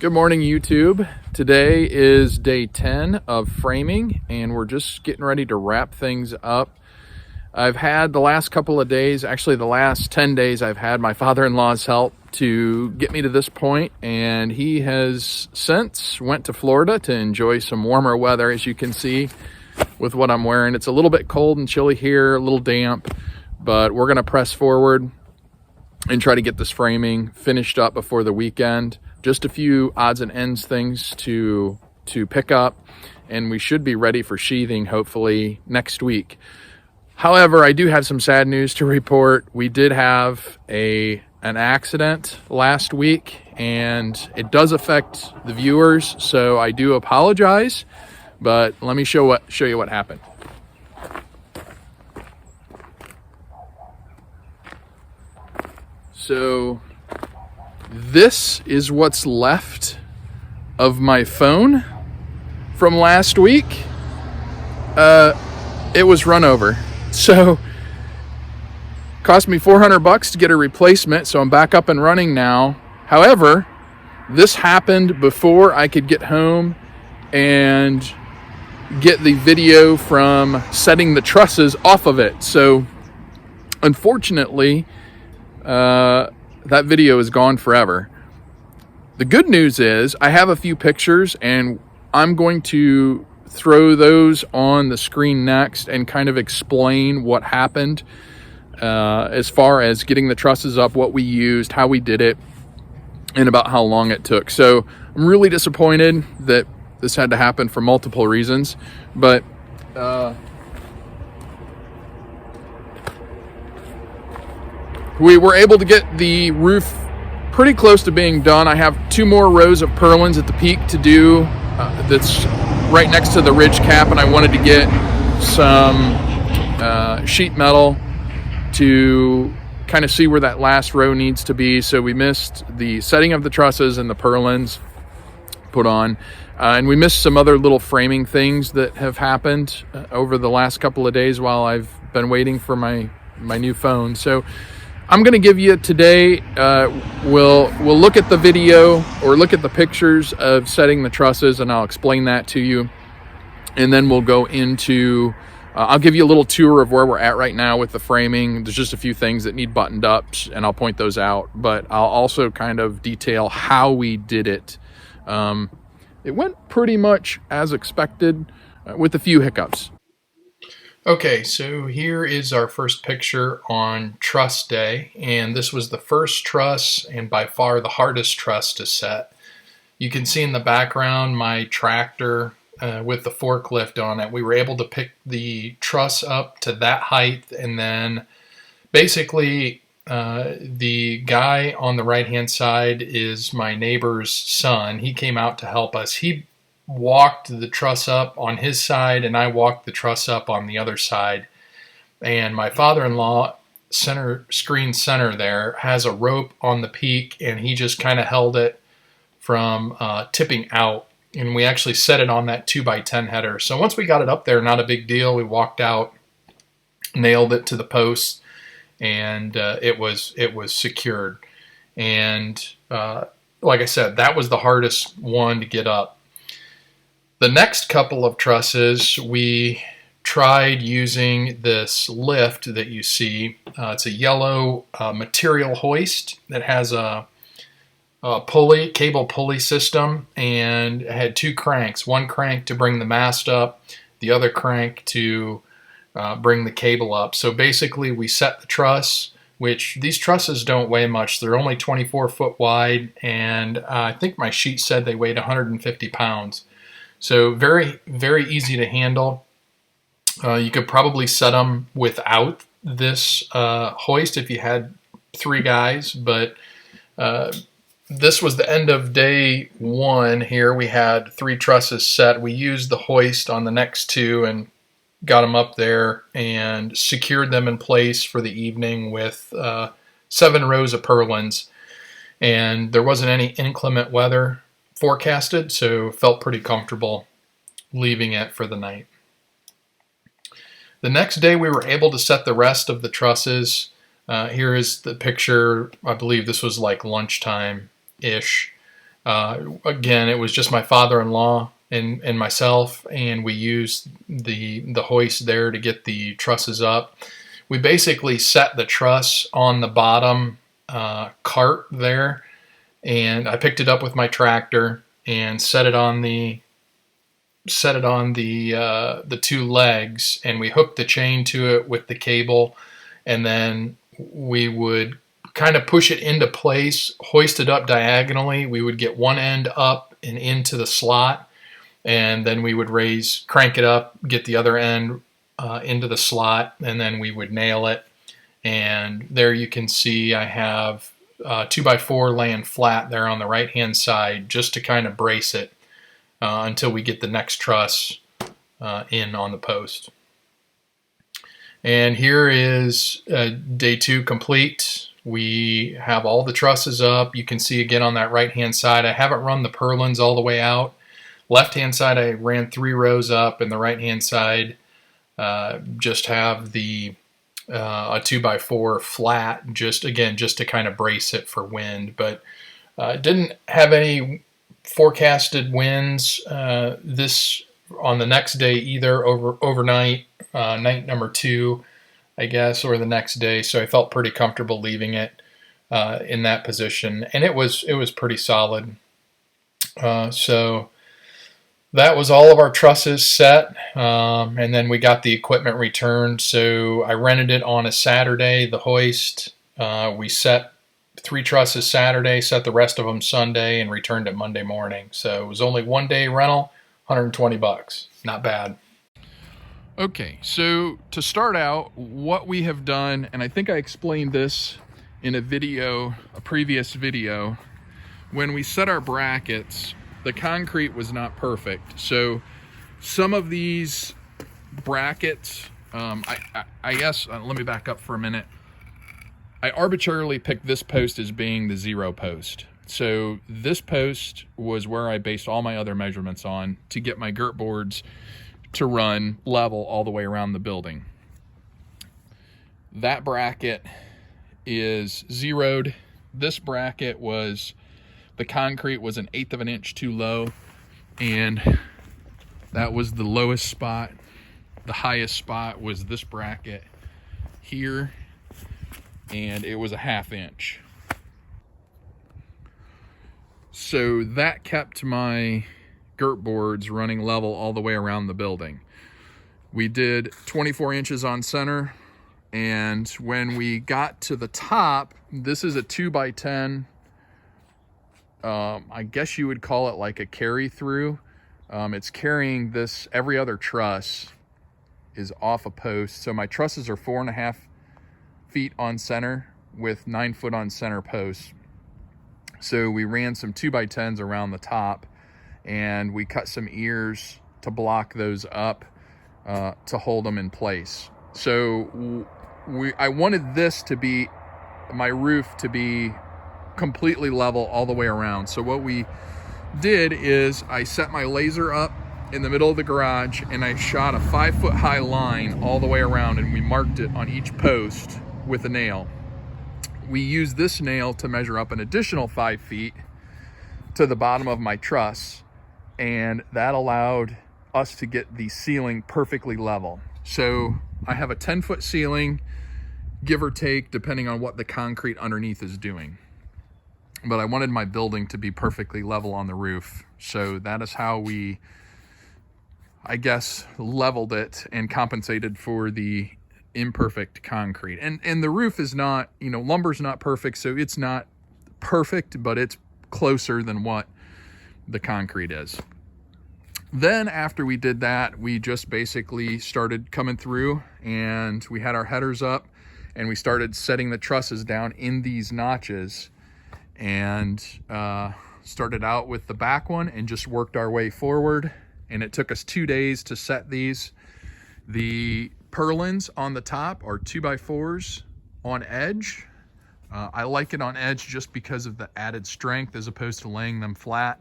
Good morning, YouTube. Today is day 10 of framing, and we're just getting ready to wrap things up. I've had the last couple of days, actually the last 10 days, I've had my father-in-law's help to get me to this point, and he has since went to Florida to enjoy some warmer weather. As you can see with what I'm wearing, it's a little bit cold and chilly here, a little damp, but we're gonna press forward and try to get this framing finished up before the weekend. Just a few odds and ends things to pick up, and we should be ready for sheathing hopefully next week. However, I do have some sad news to report. We did have an accident last week, and it does affect the viewers, so I do apologize, but let me show you what happened. So this is what's left of my phone from last week. It was run over. So cost me $400 to get a replacement, so I'm back up and running now. However, this happened before I could get home and get the video from setting the trusses off of it. So unfortunately, that video is gone forever. The good news is I have a few pictures, and I'm going to throw those on the screen next and kind of explain what happened as far as getting the trusses up, what we used, how we did it, and about how long it took. So I'm really disappointed that this had to happen for multiple reasons, but we were able to get the roof pretty close to being done. I have 2 more rows of purlins at the peak to do. That's right next to the ridge cap, and I wanted to get some sheet metal to kind of see where that last row needs to be. So we missed the setting of the trusses and the purlins put on, and we missed some other little framing things that have happened over the last couple of days while I've been waiting for my new phone. So I'm going to give you today, we'll look at the video or look at the pictures of setting the trusses, and I'll explain that to you. And then we'll go into, I'll give you a little tour of where we're at right now with the framing. There's just a few things that need buttoned up, and I'll point those out. But I'll also kind of detail how we did it. It went pretty much as expected with a few hiccups. Okay, so here is our first picture on truss day, and this was the first truss and by far the hardest truss to set. You can see in the background my tractor with the forklift on it. We were able to pick the truss up to that height, and then basically the guy on the right hand side is my neighbor's son. He came out to help us. He walked the truss up on his side, and I walked the truss up on the other side. And my father-in-law, screen center there, has a rope on the peak, and he just kind of held it from tipping out. And we actually set it on that 2x10 header. So once we got it up there, not a big deal. We walked out, nailed it to the post, and it was secured. And like I said, that was the hardest one to get up. The next couple of trusses, we tried using this lift that you see. It's a yellow material hoist that has a cable pulley system, and it had 2 cranks. One crank to bring the mast up, the other crank to bring the cable up. So basically we set the truss, which these trusses don't weigh much. They're only 24 foot wide, and I think my sheet said they weighed 150 pounds. So very, very easy to handle. You could probably set them without this hoist if you had 3 guys, but this was the end of day 1 here. We had 3 trusses set. We used the hoist on the next 2 and got them up there and secured them in place for the evening with 7 rows of purlins. And there wasn't any inclement weather forecasted, so felt pretty comfortable leaving it for the night. The next day we were able to set the rest of the trusses. Here is the picture. I believe this was like lunchtime-ish. Again, it was just my father-in-law and myself, and we used the hoist there to get the trusses up. We basically set the truss on the bottom cart there, and I picked it up with my tractor and set it on the two legs, and we hooked the chain to it with the cable, and then we would kind of push it into place, hoist it up diagonally. We would get one end up and into the slot, and then we would crank it up, get the other end into the slot, and then we would nail it. And there you can see I have 2x4 laying flat there on the right hand side just to kind of brace it until we get the next truss in on the post. And here is day 2 complete. We have all the trusses up. You can see again on that right hand side, I haven't run the purlins all the way out. Left hand side, I ran 3 rows up, and the right hand side just have the a 2x4 flat, just to kind of brace it for wind. But didn't have any forecasted winds this on the next day either, overnight, night number 2, I guess, or the next day. So I felt pretty comfortable leaving it in that position, and it was pretty solid. So that was all of our trusses set, and then we got the equipment returned. So I rented it on a Saturday, the hoist. We set 3 trusses Saturday, set the rest of them Sunday, and returned it Monday morning. So it was only 1 day rental, $120. Not bad. Okay, so to start out, what we have done, and I think I explained this in a previous video, when we set our brackets, the concrete was not perfect. So some of these brackets, I guess, let me back up for a minute. I arbitrarily picked this post as being the 0 post. So this post was where I based all my other measurements on to get my girt boards to run level all the way around the building. That bracket is zeroed. This bracket the concrete was 1/8 of an inch too low, and that was the lowest spot. The highest spot was this bracket here, and it was a 1/2 inch. So that kept my girt boards running level all the way around the building. We did 24 inches on center, and when we got to the top, this is a 2x10. I guess you would call it like a carry through. It's carrying this. Every other truss is off a post. So my trusses are 4.5 feet on center with 9 foot on center posts. So we ran some 2x10s around the top, and we cut some ears to block those up to hold them in place. So I wanted this to be, my roof to be completely level all the way around. So what we did is I set my laser up in the middle of the garage, and I shot a 5-foot high line all the way around, and we marked it on each post with a nail. We used this nail to measure up an additional 5 feet to the bottom of my truss, and that allowed us to get the ceiling perfectly level. So I have a 10-foot ceiling, give or take, depending on what the concrete underneath is doing. But I wanted my building to be perfectly level on the roof. So that is how we, I guess, leveled it and compensated for the imperfect concrete. And the roof is not, lumber's not perfect, so it's not perfect, but it's closer than what the concrete is. Then after we did that, we just basically started coming through, and we had our headers up, and we started setting the trusses down in these notches, and started out with the back one and just worked our way forward. And it took us 2 days to set these. The purlins on the top are 2x4s on edge. I like it on edge just because of the added strength as opposed to laying them flat.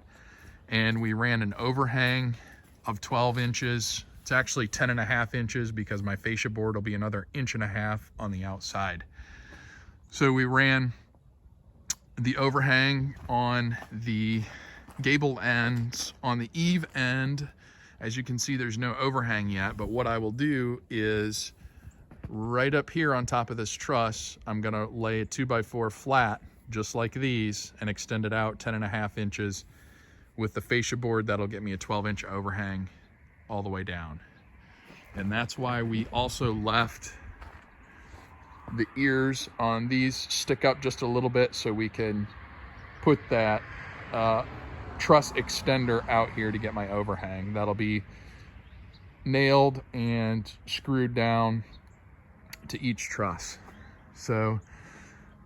And we ran an overhang of 12 inches. It's actually 10.5 inches because my fascia board will be another 1.5 inches on the outside. So we ran the overhang on the gable ends. On the eave end, as you can see, there's no overhang yet, but what I will do is right up here on top of this truss, I'm gonna lay a 2x4 flat, just like these, and extend it out 10.5 inches with the fascia board. That'll get me a 12-inch overhang all the way down. And that's why we also left the ears on these stick up just a little bit, so we can put that truss extender out here to get my overhang. That'll be nailed and screwed down to each truss. So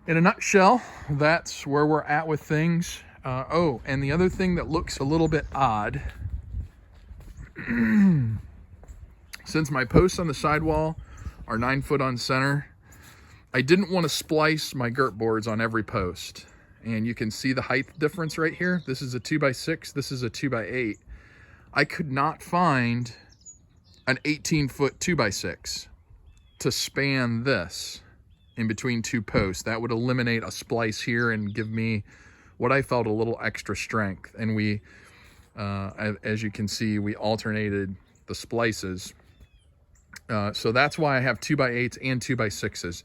in a nutshell, that's where we're at with things. Oh, and the other thing that looks a little bit odd, since my posts on the sidewall are 9 foot on center, I didn't want to splice my girt boards on every post. And you can see the height difference right here. This is a 2x6, this is a 2x8. I could not find an 18-foot 2x6 to span this in between two posts. That would eliminate a splice here and give me what I felt a little extra strength. And we, as you can see, we alternated the splices. So that's why I have 2x8s and 2x6s.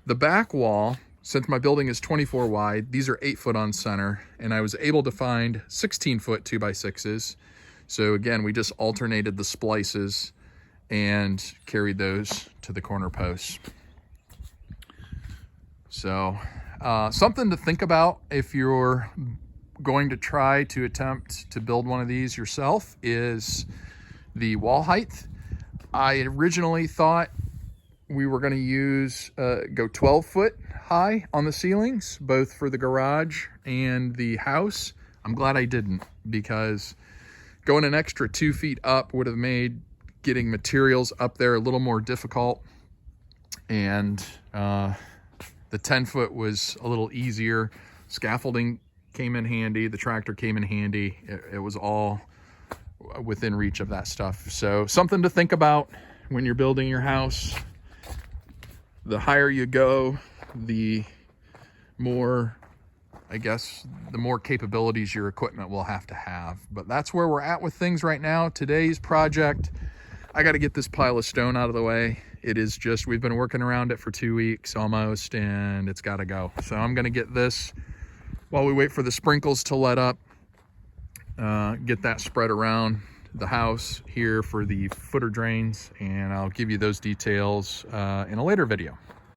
The back wall, since my building is 24 wide, these are 8 foot on center, and I was able to find 16-foot 2x6s. So again, we just alternated the splices and carried those to the corner posts. So something to think about if you're going to try to attempt to build one of these yourself is the wall height. I originally thought we were going to use go 12 foot high on the ceilings, both for the garage and the house. I'm glad I didn't, because going an extra 2 feet up would have made getting materials up there a little more difficult, and the 10 foot was a little easier. Scaffolding came in handy, the tractor came in handy. It was all within reach of that stuff. So something to think about when you're building your house. The higher you go, the more, I guess, the more capabilities your equipment will have to have. But that's where we're at with things right now. Today's project, I got to get this pile of stone out of the way. It is just, we've been working around it for 2 weeks almost, and it's got to go. So I'm going to get this while we wait for the sprinkles to let up, get that spread around the house here for the footer drains, and I'll give you those details in a later video.